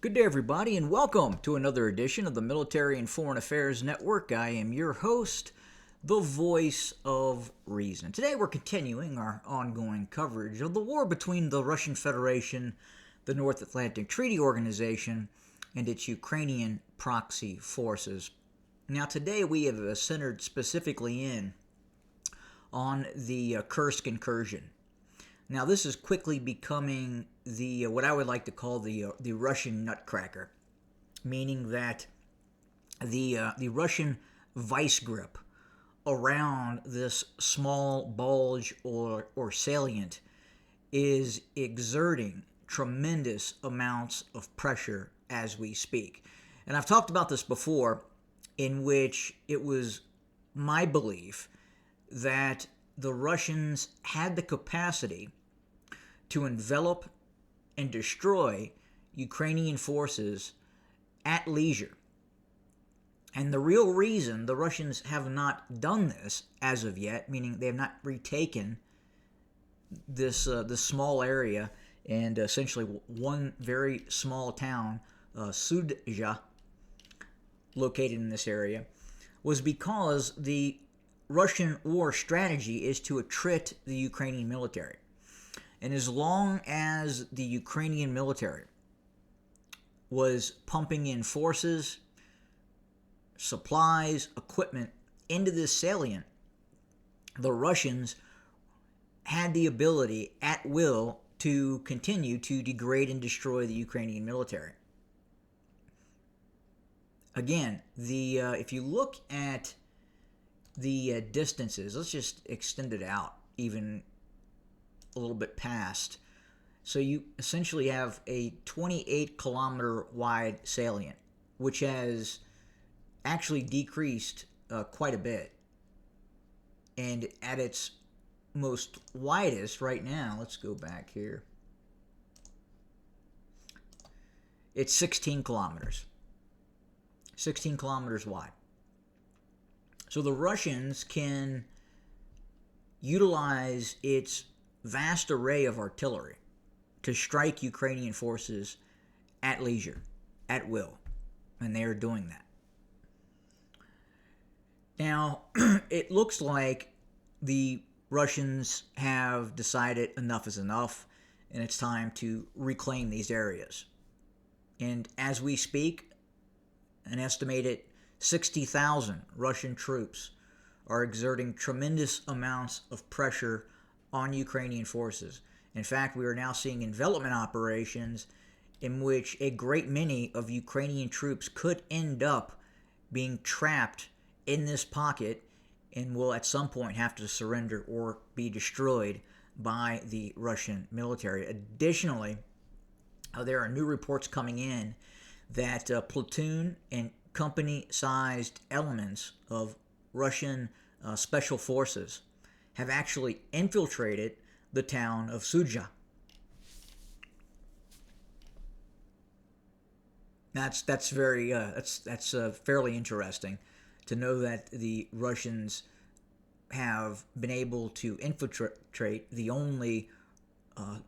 Good day, everybody, and welcome to another edition of the Military and Foreign Affairs Network. I am your host, the voice of reason. Today, we're continuing our ongoing coverage of the war between the Russian Federation, the North Atlantic Treaty Organization, and its Ukrainian proxy forces. Now, today we have centered specifically in on the Kursk incursion. Now, this is quickly becoming the what I would like to call the Russian Nutcracker, meaning that the Russian vice grip around this small bulge or salient is exerting tremendous amounts of pressure as we speak. And I've talked about this before, in which it was my belief that the Russians had the capacity to envelop and destroy Ukrainian forces at leisure. And the real reason the Russians have not done this as of yet, meaning they have not retaken this small area and essentially one very small town, Sudzha, located in this area, was because the Russian war strategy is to attrit the Ukrainian military. And as long as the Ukrainian military was pumping in forces, supplies, equipment into this salient, the Russians had the ability at will to continue to degrade and destroy the Ukrainian military. Again, if you look at the distances, let's just extend it out even a little bit past. So you essentially have a 28-kilometer wide salient, which has actually decreased quite a bit. And at its most widest right now, let's go back here, it's 16 kilometers. 16 kilometers wide. So the Russians can utilize its vast array of artillery to strike Ukrainian forces at leisure, at will, and they are doing that. Now, it looks like the Russians have decided enough is enough, and it's time to reclaim these areas. And as we speak, an estimated 60,000 Russian troops are exerting tremendous amounts of pressure on Ukrainian forces. In fact, we are now seeing envelopment operations in which a great many of Ukrainian troops could end up being trapped in this pocket and will at some point have to surrender or be destroyed by the Russian military. Additionally, there are new reports coming in that platoon and company-sized elements of Russian special forces have actually infiltrated the town of Sudzha. That's fairly interesting to know that the Russians have been able to infiltrate the only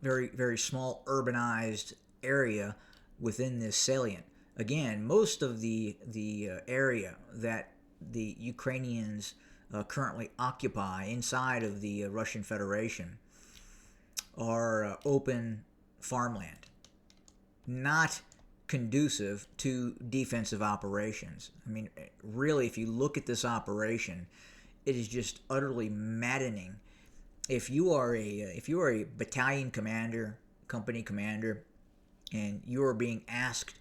very, very small urbanized area within this salient. Again, most of the area that the Ukrainians currently occupy inside of the Russian Federation are open farmland, not conducive to defensive operations. I mean, really, if you look at this operation, it is just utterly maddening. If you are a battalion commander, company commander, and you are being asked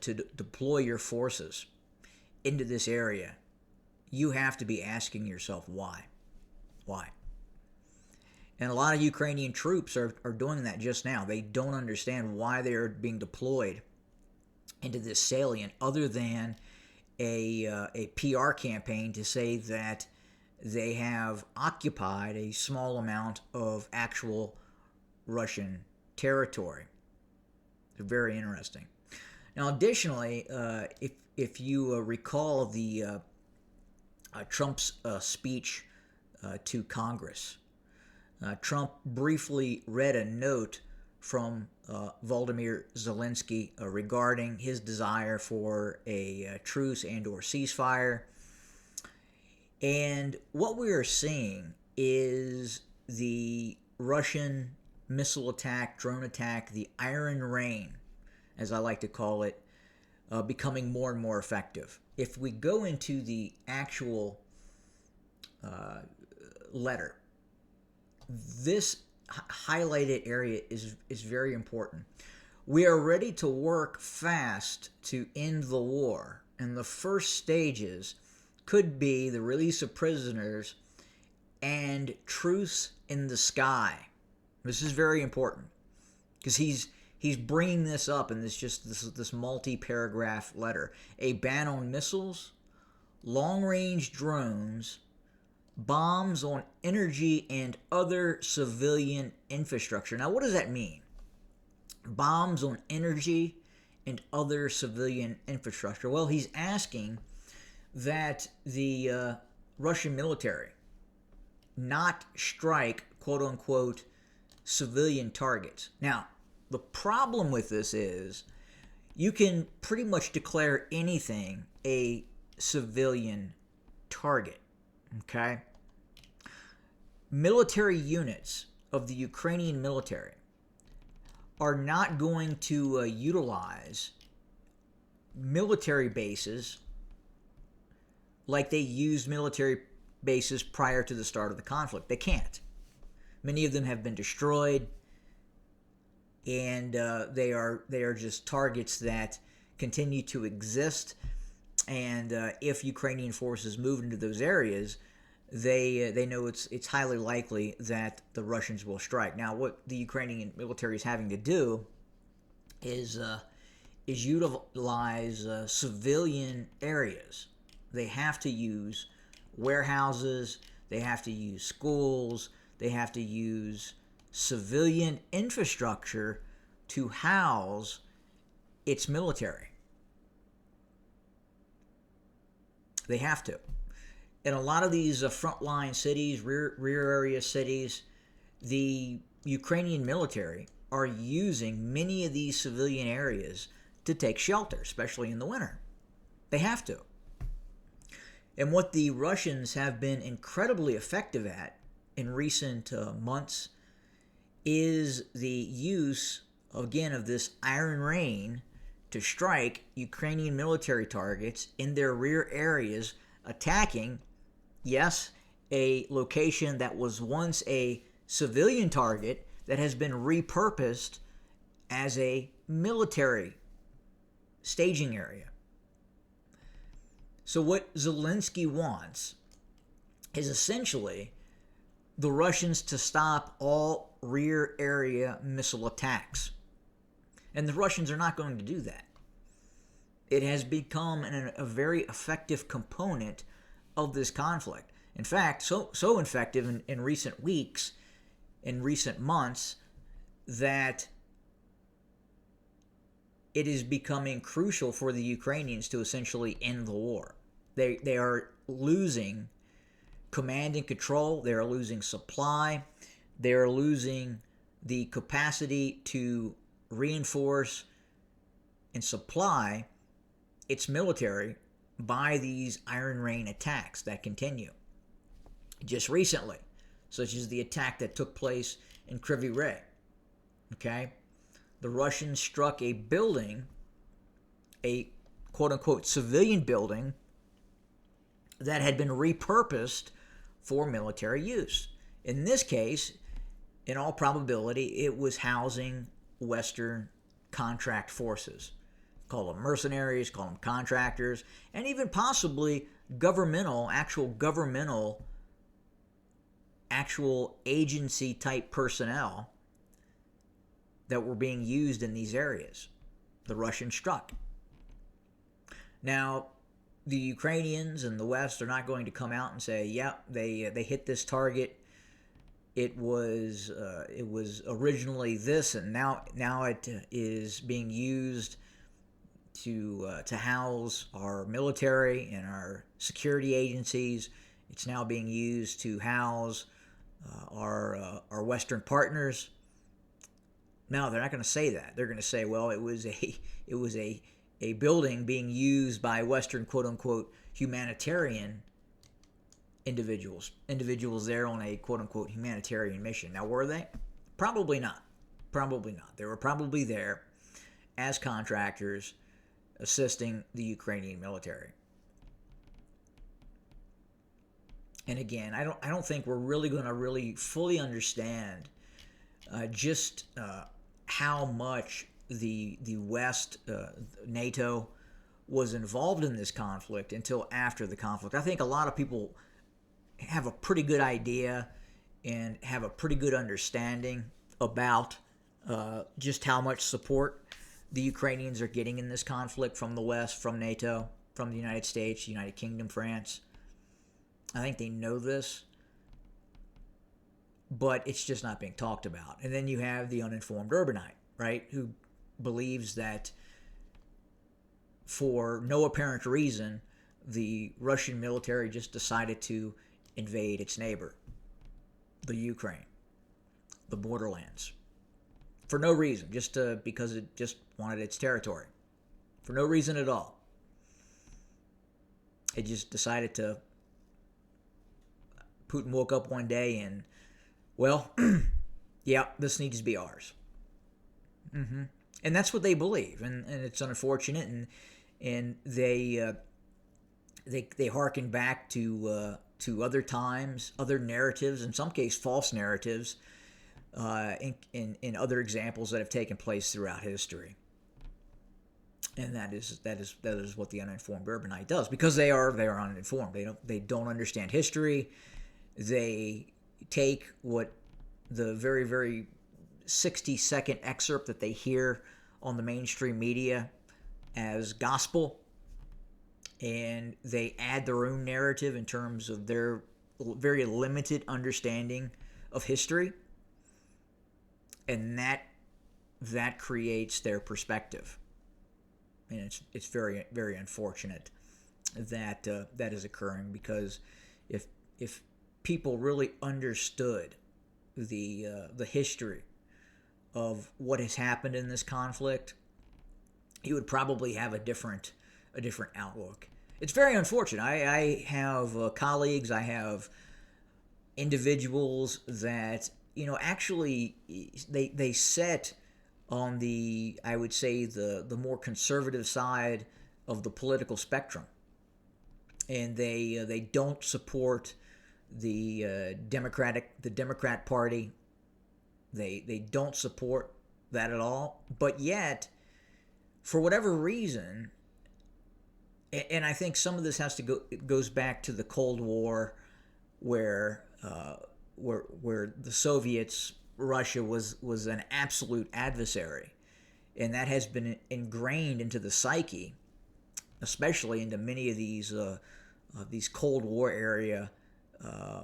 to deploy your forces into this area, you have to be asking yourself why. Why? And a lot of Ukrainian troops are doing that just now. They don't understand why they are being deployed into this salient other than a PR campaign to say that they have occupied a small amount of actual Russian territory. Very interesting. Now, additionally, if you recall the Trump's speech to Congress, Trump briefly read a note from Volodymyr Zelenskyy regarding his desire for a truce and or ceasefire. And what we are seeing is the Russian missile attack, drone attack, the Iron Rain, as I like to call it, becoming more and more effective. If we go into the actual letter, this highlighted area is very important. We are ready to work fast to end the war, and the first stages could be the release of prisoners and truce in the sky. This is very important because he's bringing this up in this multi-paragraph letter. A ban on missiles, long-range drones, bombs on energy and other civilian infrastructure. Now, what does that mean? Bombs on energy and other civilian infrastructure. Well, he's asking that the Russian military not strike, quote-unquote, civilian targets. Now, the problem with this is you can pretty much declare anything a civilian target, okay? Military units of the Ukrainian military are not going to utilize military bases like they used military bases prior to the start of the conflict. They can't. Many of them have been destroyed, and they are just targets that continue to exist. And if Ukrainian forces move into those areas, they know it's highly likely that the Russians will strike. Now, what the Ukrainian military is having to do is utilize civilian areas. They have to use warehouses. They have to use schools. They have to use civilian infrastructure to house its military. They have to. In a lot of these frontline cities, rear area cities, the Ukrainian military are using many of these civilian areas to take shelter, especially in the winter. They have to. And what the Russians have been incredibly effective at in recent months is the use, again, of this Iron Rain to strike Ukrainian military targets in their rear areas, attacking, yes, a location that was once a civilian target that has been repurposed as a military staging area. So what Zelenskyy wants is essentially the Russians to stop all rear area missile attacks. And the Russians are not going to do that. It has become a very effective component of this conflict. In fact, so effective in recent weeks, in recent months, that it is becoming crucial for the Ukrainians to essentially end the war. They are losing command and control. They are losing supply. They are losing the capacity to reinforce and supply its military by these Iron Rain attacks that continue. Just recently, such as the attack that took place in Kryvyi Rih, okay? The Russians struck a building, a quote-unquote civilian building, that had been repurposed for military use. In this case, in all probability, it was housing Western contract forces. Call them mercenaries, call them contractors, and even possibly actual agency type personnel that were being used in these areas. The Russians struck. Now, the Ukrainians and the West are not going to come out and say, "Yep, they hit this target. It was originally this, and now it is being used to house our military and our security agencies. It's now being used to house our Western partners." No, they're not going to say that. They're going to say, well, it was a building being used by Western quote unquote humanitarian individuals there on a quote unquote humanitarian mission. Now, were they? Probably not. Probably not. They were probably there as contractors assisting the Ukrainian military. And again, I don't think we're really going to really fully understand just how much the West, NATO, was involved in this conflict until after the conflict. I think a lot of people have a pretty good idea and have a pretty good understanding about just how much support the Ukrainians are getting in this conflict from the West, from NATO, from the United States, United Kingdom, France. I think they know this, but it's just not being talked about. And then you have the uninformed urbanite, right, who believes that for no apparent reason, the Russian military just decided to invade its neighbor, the Ukraine, the borderlands, for no reason, just because it just wanted its territory, for no reason at all. It just decided to. Putin woke up one day and, well, yeah, this needs to be ours. And that's what they believe, and it's unfortunate, and they harken back to other times, other narratives, in some cases false narratives, in other examples that have taken place throughout history. And that is what the uninformed urbanite does, because they are uninformed. They don't understand history. They take what the very, very 60-second excerpt that they hear on the mainstream media as gospel, and they add their own narrative in terms of their very limited understanding of history, and that creates their perspective. And it's very, very unfortunate that that is occurring, because if people really understood the history of what has happened in this conflict, you would probably have a different outlook. It's very unfortunate. I have colleagues, I have individuals that actually they sit on the, I would say, the more conservative side of the political spectrum, and they don't support the Democrat Party. They don't support that at all. But yet, for whatever reason, and I think some of this goes back to the Cold War, where the Soviets, Russia was an absolute adversary, and that has been ingrained into the psyche, especially into many of these Cold War area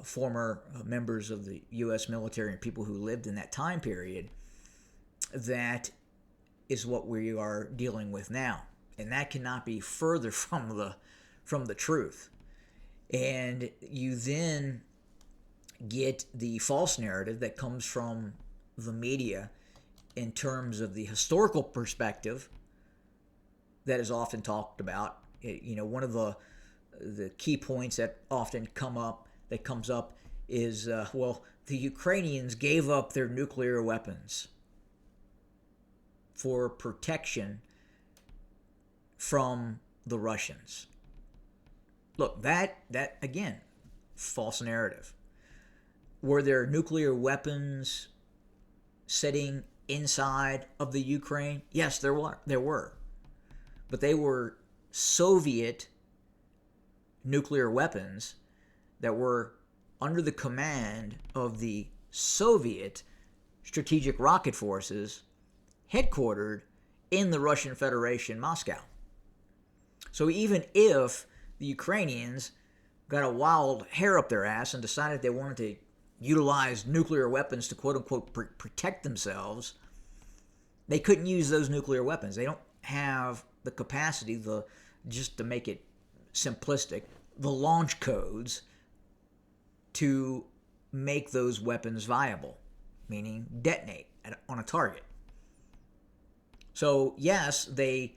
former members of the U.S. military and people who lived in that time period. That is what we are dealing with now, and that cannot be further from the truth. And you then get the false narrative that comes from the media in terms of the historical perspective that is often talked about. One of the key points that often comes up is, the Ukrainians gave up their nuclear weapons for protection from the Russians. Look, that again, false narrative. Were there nuclear weapons sitting inside of the Ukraine? Yes, there were. But they were Soviet nuclear weapons that were under the command of the Soviet Strategic Rocket Forces, headquartered in the Russian Federation, Moscow. So even if the Ukrainians got a wild hair up their ass and decided they wanted to utilize nuclear weapons to quote-unquote protect themselves, they couldn't use those nuclear weapons. They don't have the capacity, just to make it simplistic, the launch codes to make those weapons viable, meaning detonate on a target. So yes, they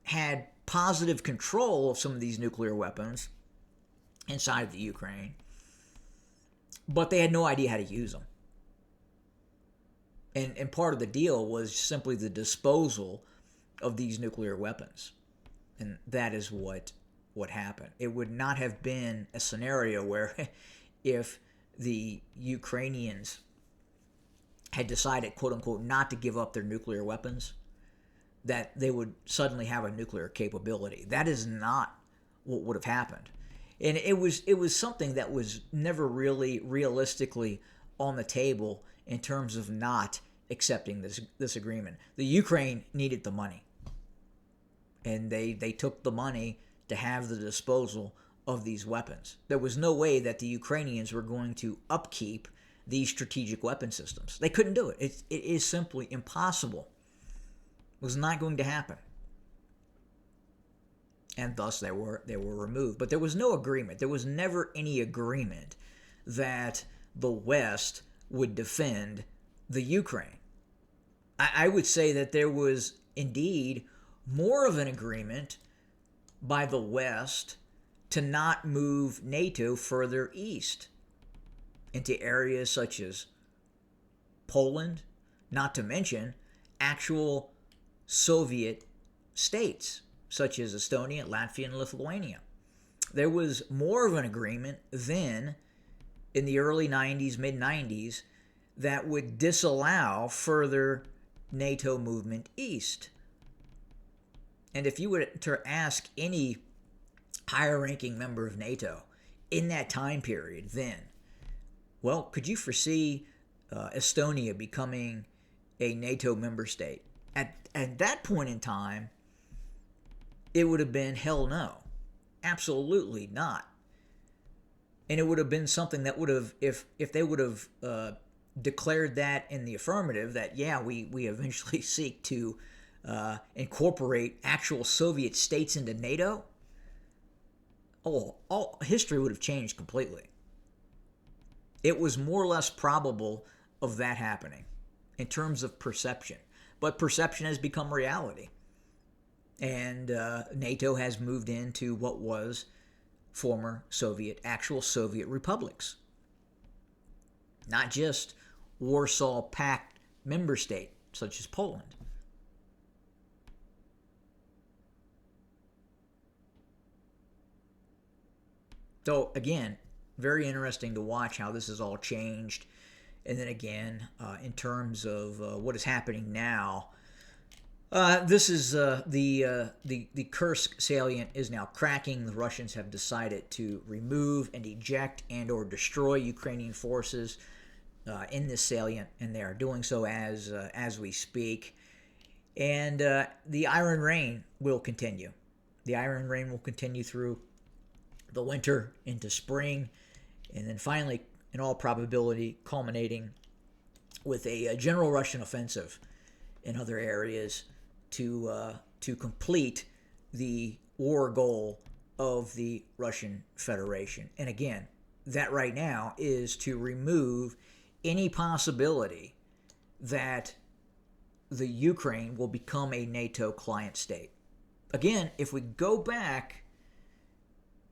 had positive control of some of these nuclear weapons inside of the Ukraine, but they had no idea how to use them. And part of the deal was simply the disposal of these nuclear weapons. And that is what happened. It would not have been a scenario where if the Ukrainians had decided, quote unquote, not to give up their nuclear weapons, that they would suddenly have a nuclear capability. That is not what would have happened. And it was something that was never really realistically on the table in terms of not accepting this agreement. The Ukraine needed the money. And they took the money to have the disposal of these weapons. There was no way that the Ukrainians were going to upkeep these strategic weapon systems. They couldn't do it. It is simply impossible. It was not going to happen. And thus they were removed. But there was no agreement. There was never any agreement that the West would defend the Ukraine. I would say that there was indeed more of an agreement by the West to not move NATO further east into areas such as Poland, not to mention actual Soviet states such as Estonia, Latvia, and Lithuania. There was more of an agreement then in the early 90s, mid-90s, that would disallow further NATO movement east. And if you were to ask any higher-ranking member of NATO in that time period then, well, could you foresee Estonia becoming a NATO member state? At that point in time, it would have been hell no. Absolutely not. And it would have been something that would have, if they would have declared that in the affirmative, that yeah, we eventually seek to incorporate actual Soviet states into NATO, all history would have changed completely. It was more or less probable of that happening in terms of perception. But perception has become reality. And NATO has moved into what was former actual Soviet republics. Not just Warsaw Pact member state, such as Poland. So again, very interesting to watch how this has all changed. And then again, in terms of what is happening now, this is the Kursk salient is now cracking. The Russians have decided to remove and eject and or destroy Ukrainian forces in this salient, and they are doing so as we speak. And the Iron Rain will continue. The Iron Rain will continue through the winter into spring, and then finally, in all probability, culminating with a general Russian offensive in other areas to complete the war goal of the Russian Federation. And again, that right now is to remove any possibility that the Ukraine will become a NATO client state. Again, if we go back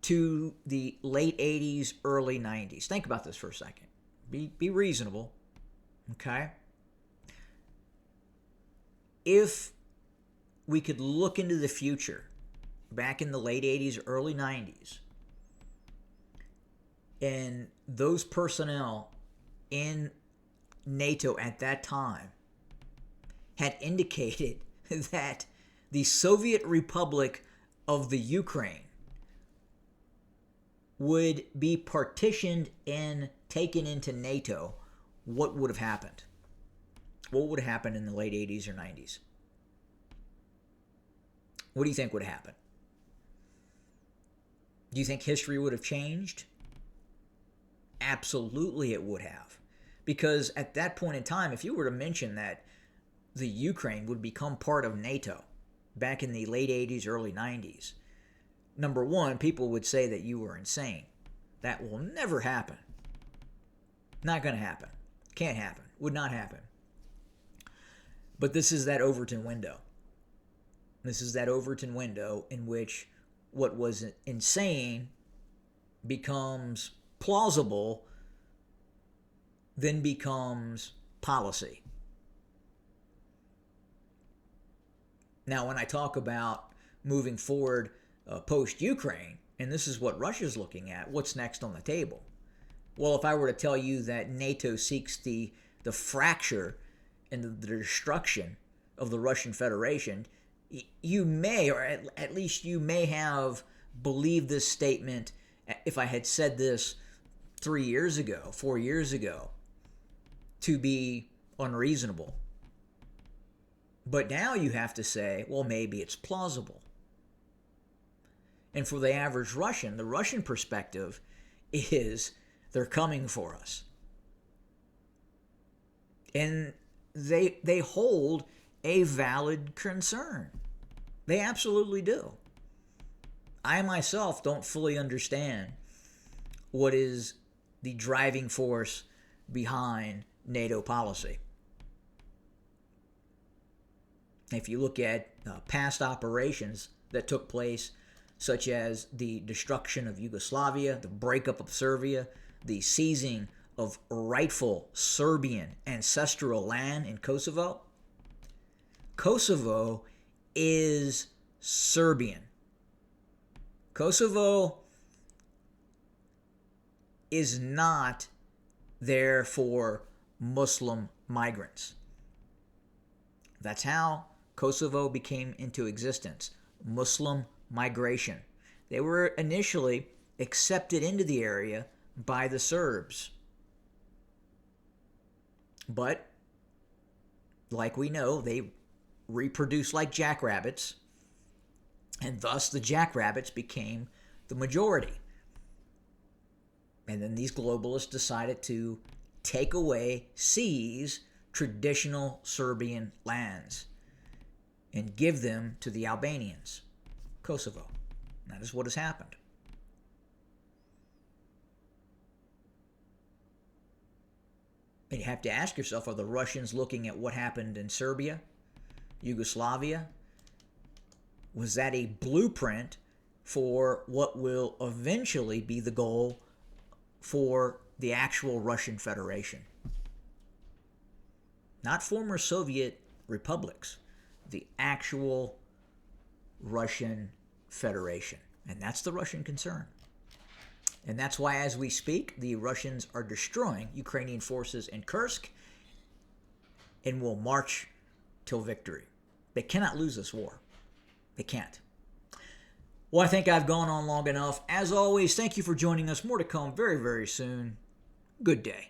to the late 80s, early 90s, think about this for a second. Be reasonable, okay? If we could look into the future back in the late 80s, early 90s, and those personnel in NATO at that time had indicated that the Soviet Republic of the Ukraine would be partitioned and taken into NATO, what would have happened? What would have happened in the late 80s or 90s? What do you think would happen? Do you think history would have changed? Absolutely it would have. Because at that point in time, if you were to mention that the Ukraine would become part of NATO back in the late 80s, early 90s, number one, people would say that you were insane. That will never happen. Not going to happen. Can't happen. Would not happen. But this is that Overton window. This is that Overton window in which what was insane becomes plausible, then becomes policy. Now, when I talk about moving forward post-Ukraine, and this is what Russia's looking at, what's next on the table? Well, if I were to tell you that NATO seeks the fracture and the destruction of the Russian Federation, you may, or at least you may have believed this statement if I had said this 3 years ago, 4 years ago, to be unreasonable. But now you have to say, well, maybe it's plausible. And for the average Russian, the Russian perspective is they're coming for us. And they hold a valid concern. They absolutely do. I myself don't fully understand what is the driving force behind NATO policy. If you look at past operations that took place, such as the destruction of Yugoslavia, the breakup of Serbia, the seizing of rightful Serbian ancestral land in Kosovo, Kosovo is Serbian. Kosovo is not there for Muslim migrants. That's how Kosovo became into existence. Muslim migration. They were initially accepted into the area by the Serbs. But, like we know, they reproduce like jackrabbits, and thus the jackrabbits became the majority. And then these globalists decided to take away, seize traditional Serbian lands and give them to the Albanians, Kosovo. That is what has happened. And you have to ask yourself, are the Russians looking at what happened in Serbia, Yugoslavia? Was that a blueprint for what will eventually be the goal for the actual Russian Federation? Not former Soviet republics, the actual Russian Federation. And that's the Russian concern. And that's why, as we speak, the Russians are destroying Ukrainian forces in Kursk and will march till victory. They cannot lose this war. They can't. Well, I think I've gone on long enough. As always, thank you for joining us. More to come very, very soon. Good day.